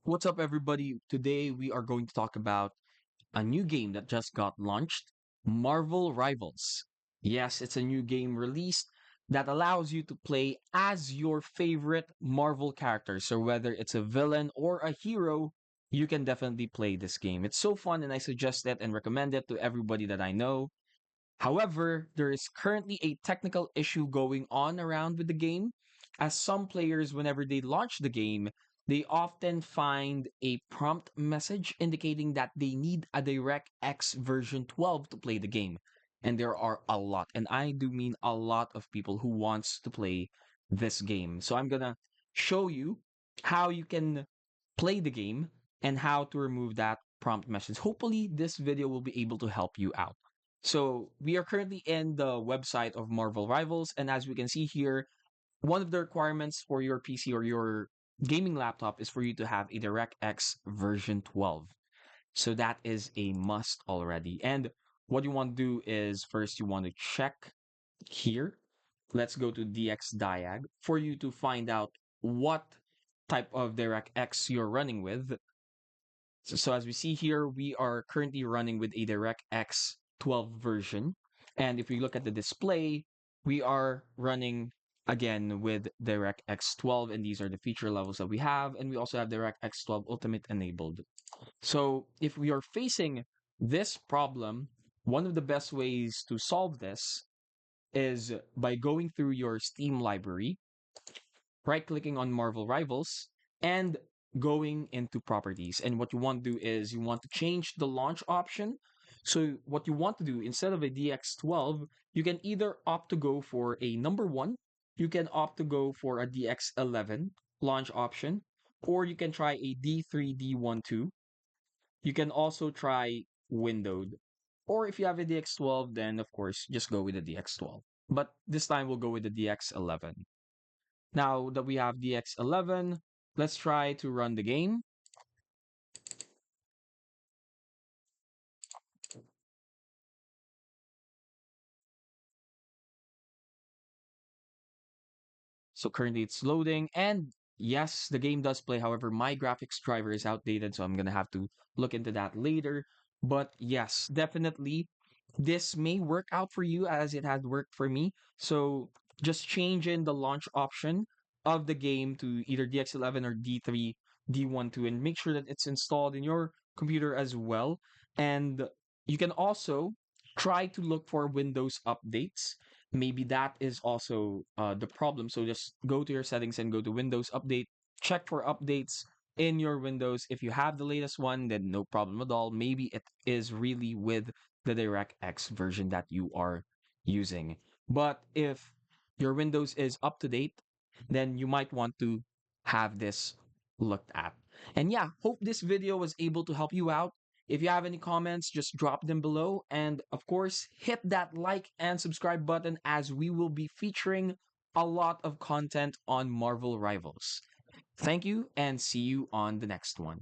What's up, everybody? Today we are going to talk about a new game that just got launched, Marvel Rivals. Yes, it's a new game released that allows you to play as your favorite Marvel character. So, whether it's a villain or a hero, you can definitely play this game. It's so fun, and I suggest it and recommend it to everybody that I know. However, there is currently a technical issue going on around with the game, as some players, whenever they launch the game, they often find a prompt message indicating that they need a DirectX version 12 to play the game. And there are a lot, and I do mean a lot of people who wants to play this game. So I'm gonna show you how you can play the game and how to remove that prompt message. Hopefully, this video will be able to help you out. So we are currently in the website of Marvel Rivals, and as we can see here, one of the requirements for your PC or your gaming laptop is for you to have a DirectX version 12. So that is a must already. And what you want to do is first you want to check here. Let's go to DXDiag for you to find out what type of DirectX you're running with. So as we see here, we are currently running with a DirectX 12 version. And if we look at the display, we are running again with DirectX 12, and these are the feature levels that we have. And we also have DirectX 12 Ultimate enabled. So if we are facing this problem, one of the best ways to solve this is by going through your Steam library, right-clicking on Marvel Rivals, and going into properties. And what you want to do is you want to change the launch option. So what you want to do, instead of a DX12, you can either opt to go for a number one, you can opt to go for a DX11 launch option, or you can try a D3, D12. You can also try windowed. Or if you have a DX12, then of course, just go with the DX12. But this time we'll go with the DX11. Now that we have DX11, let's try to run the game. So currently it's loading, and yes, the game does play. However, my graphics driver is outdated, so I'm gonna have to look into that later. But yes, definitely this may work out for you as it has worked for me. So just change in the launch option of the game to either DX11 or D3, D12, and make sure that it's installed in your computer as well. And you can also try to look for Windows updates. Maybe that is also the problem. So just go to your settings and go to Windows Update. Check for updates in your Windows. If you have the latest one, then no problem at all. Maybe it is really with the DirectX version that you are using. But if your Windows is up to date, then you might want to have this looked at. And yeah, hope this video was able to help you out. If you have any comments, just drop them below. And of course, hit that like and subscribe button as we will be featuring a lot of content on Marvel Rivals. Thank you and see you on the next one.